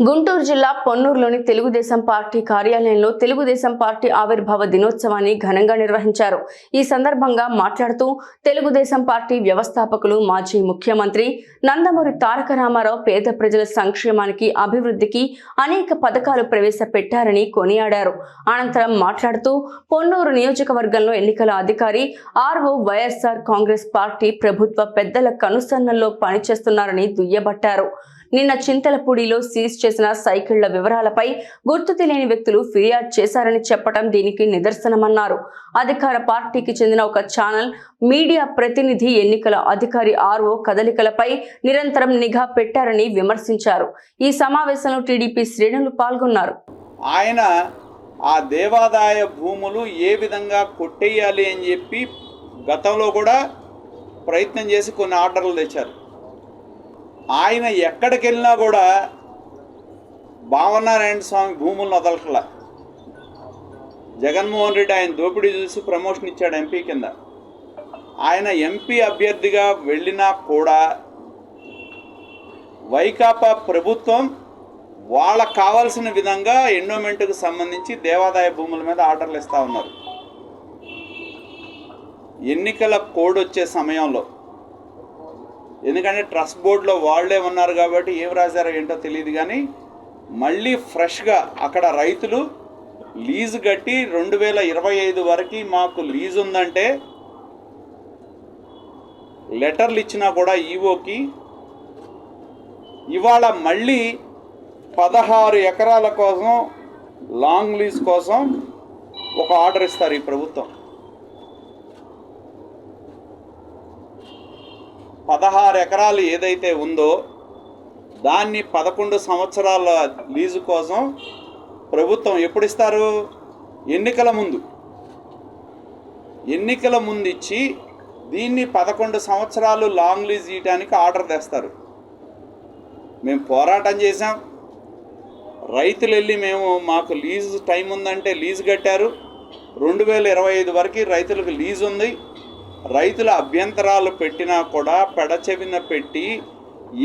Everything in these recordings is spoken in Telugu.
గుంటూరు జిల్లా పొన్నూరులోని తెలుగుదేశం పార్టీ కార్యాలయంలో తెలుగుదేశం పార్టీ ఆవిర్భావ దినోత్సవాన్ని ఘనంగా నిర్వహించారు. ఈ సందర్భంగా మాట్లాడుతూ తెలుగుదేశం పార్టీ వ్యవస్థాపకులు మాజీ ముఖ్యమంత్రి నందమూరి తారక రామారావు పేద ప్రజల సంక్షేమానికి అభివృద్ధికి అనేక పథకాలు ప్రవేశపెట్టారని కొనియాడారు. అనంతరం మాట్లాడుతూ పొన్నూరు నియోజకవర్గంలో ఎన్నికల అధికారి ఆర్ఓ వైఎస్ఆర్ కాంగ్రెస్ పార్టీ ప్రభుత్వ పెద్దల కనుసన్నల్లో పనిచేస్తున్నారని దుయ్యబట్టారు. నిన్న చింతలపూడిలో సీజ్ చేసిన సైకిళ్ల వివరాలపై గుర్తు తెలియని వ్యక్తులు ఫిర్యాదు చేశారని చెప్పడం దీనికి నిదర్శనమన్నారు. అధికార పార్టీకి చెందిన ఒక ఛానల్ మీడియా ప్రతినిధి ఎన్నికల అధికారి ఆర్ఓ కదలికలపై నిరంతరం నిఘా పెట్టారని విమర్శించారు. ఈ సమావేశంలో టీడీపీ శ్రేణులు పాల్గొన్నారు. ఆయన ఆ దేవాదాయ భూములు ఏ విధంగా కొట్టేయాలి అని చెప్పి గతంలో కూడా ప్రయత్నం చేసి కొన్ని ఆర్డర్లు తెచ్చారు. ఆయన ఎక్కడికి వెళ్ళినా కూడా భావనారాయణ స్వామి భూములను వదలట్లా. జగన్మోహన్ రెడ్డి ఆయన దోపిడీ చూసి ప్రమోషన్ ఇచ్చాడు ఎంపీ కింద. ఆయన ఎంపీ అభ్యర్థిగా వెళ్ళినా కూడా వైకాపా ప్రభుత్వం వాళ్ళకు కావాల్సిన విధంగా ఎండోమెంట్కు సంబంధించి దేవాదాయ భూముల మీద ఆర్డర్లు ఇస్తూ ఉన్నారు. ఎన్నికల కోడ్ వచ్చే సమయంలో, ఎందుకంటే ట్రస్ట్ బోర్డులో వాళ్ళే ఉన్నారు కాబట్టి ఏం రాశారో ఏంటో తెలియదు, కానీ మళ్ళీ ఫ్రెష్గా అక్కడ రైతులు లీజు కట్టి 2025 వరకు మాకు లీజు ఉందంటే లెటర్లు ఇచ్చినా కూడా ఈవోకి ఇవాళ మళ్ళీ 16 ఎకరాల కోసం లాంగ్ లీజ్ కోసం ఒక ఆర్డర్ ఇస్తారు ఈ ప్రభుత్వం. 16 ఎకరాలు ఏదైతే ఉందో దాన్ని 11 సంవత్సరాల లీజు కోసం ప్రభుత్వం ఎప్పుడు ఇస్తారు? ఎన్నికల ముందు ఇచ్చి దీన్ని 11 సంవత్సరాలు లాంగ్ లీజ్ ఇవ్వడానికి ఆర్డర్ తెస్తారు. మేము పోరాటం చేసాం. రైతులు వెళ్ళి మాకు లీజు టైం ఉందంటే లీజు కట్టారు. 2025 వరకు రైతులకు లీజు ఉంది. రైతుల అభ్యంతరాలు పెట్టినా కూడా పెడచెవిన పెట్టి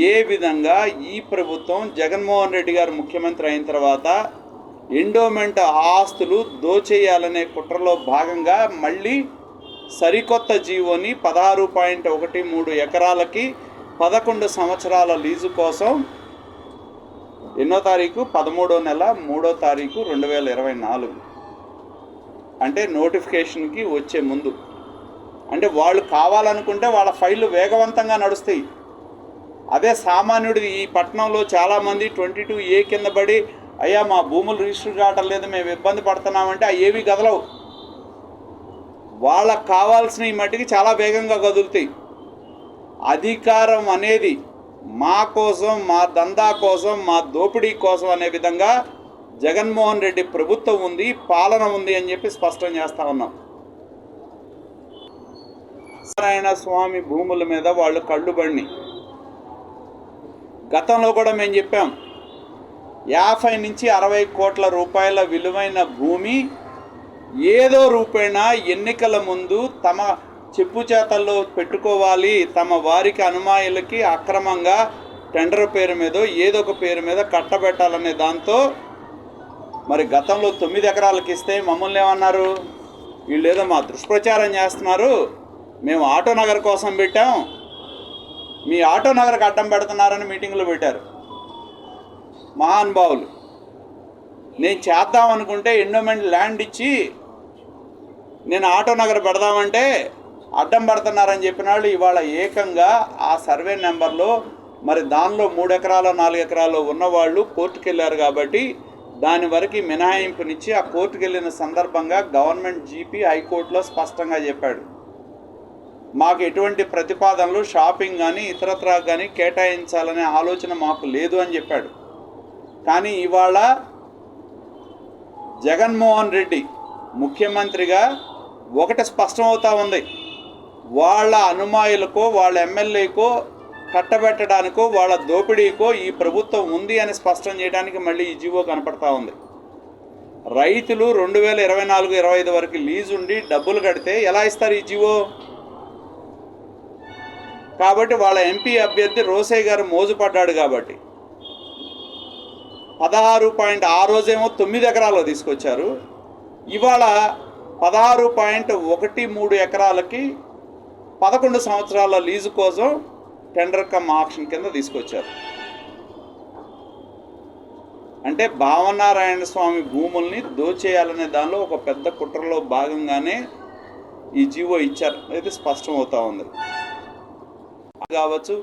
ఏ విధంగా ఈ ప్రభుత్వం జగన్మోహన్ రెడ్డి గారు ముఖ్యమంత్రి అయిన తర్వాత ఎండోమెంట్ ఆస్తులు దోచేయాలనే కుట్రలో భాగంగా మళ్ళీ సరికొత్త జీవోని 16.13 ఎకరాలకి 11 సంవత్సరాల లీజు కోసం ఎన్నో తారీఖు 13వ నెల 3వ తారీఖు 2024 అంటే నోటిఫికేషన్కి వచ్చే ముందు, అంటే వాళ్ళు కావాలనుకుంటే వాళ్ళ ఫైళ్ళు వేగవంతంగా నడుస్తాయి. అదే సామాన్యుడు ఈ పట్టణంలో చాలామంది 22A కింద పడి అయ్యా మా భూములు రిజిస్టర్ కావటం లేదు, మేము ఇబ్బంది పడుతున్నామంటే అవి ఏవి కదలవు. వాళ్ళకు కావాల్సిన ఈ మట్టికి చాలా వేగంగా కదులుతాయి. అధికారం అనేది మా కోసం, మా దందా కోసం, మా దోపిడీ కోసం అనే విధంగా జగన్మోహన్ రెడ్డి ప్రభుత్వం ఉంది, పాలన ఉంది అని చెప్పి స్పష్టం చేస్తూ ఉన్నాం. నారాయణ స్వామి భూముల మీద వాళ్ళు కళ్ళుబడిని. గతంలో కూడా మేము చెప్పాం, 50 నుంచి 60 కోట్ల రూపాయల విలువైన భూమి ఏదో రూపేణా ఎన్నికల ముందు తమ చెప్పు చేతల్లో పెట్టుకోవాలి, తమ వారికి అనుమాయులకి అక్రమంగా టెండర్ పేరు మీద ఏదో ఒక పేరు మీద కట్టబెట్టాలనే దాంతో మరి గతంలో 9 ఎకరాలకు ఇస్తే మమ్మల్ని ఏమన్నారు, వీళ్ళు ఏదో మా దుష్ప్రచారం చేస్తున్నారు, మేము ఆటో నగర్ కోసం పెట్టాం, మీ ఆటో నగర్కి అడ్డం పెడుతున్నారని మీటింగ్లో పెట్టారు మహానుభావులు. నేను చేద్దాం అనుకుంటే ఎండోమెంట్ ల్యాండ్ ఇచ్చి నేను ఆటో నగర్ పెడదామంటే అడ్డం పడుతున్నారని చెప్పిన వాళ్ళు ఇవాళ ఏకంగా ఆ సర్వే నెంబర్లో మరి దానిలో 3 ఎకరాలు 4 ఎకరాలు ఉన్నవాళ్ళు కోర్టుకు వెళ్ళారు కాబట్టి దాని వరకు మినహాయింపునిచ్చి ఆ కోర్టుకు వెళ్ళిన సందర్భంగా గవర్నమెంట్ జీపీ హైకోర్టులో స్పష్టంగా చెప్పాడు, మాకు ఎటువంటి ప్రతిపాదనలు షాపింగ్ కానీ ఇతరత్రా కానీ కేటాయించాలనే ఆలోచన మాకు లేదు అని చెప్పాడు. కానీ ఇవాళ జగన్మోహన్ రెడ్డి ముఖ్యమంత్రిగా ఒకటి స్పష్టమవుతా ఉంది, వాళ్ళ అనుమాయులకో వాళ్ళ ఎమ్మెల్యేకో కట్టబెట్టడానికో వాళ్ళ దోపిడీకో ఈ ప్రభుత్వం ఉంది అని స్పష్టం చేయడానికి మళ్ళీ ఈ జీవో కనపడతా ఉంది. రైతులు 2024-25 వరకు లీజు ఉండి డబ్బులు కడితే ఎలా ఇస్తారు ఈ జీవో? కాబట్టి వాళ్ళ ఎంపీ అభ్యర్థి రోసయ్య గారు మోజుపడ్డాడు కాబట్టి ఆ రోజేమో 9 ఎకరాలు తీసుకొచ్చారు. ఇవాళ 16.13 ఎకరాలకి 11 సంవత్సరాల లీజు కోసం టెండర్ కమ్ ఆక్షన్ కింద తీసుకొచ్చారు. అంటే భావనారాయణ స్వామి భూముల్ని దోచేయాలనే దానిలో ఒక పెద్ద కుట్రలో భాగంగానే ఈ జీవో ఇచ్చారు. అయితే స్పష్టమవుతా ఉంది కావచ్చు.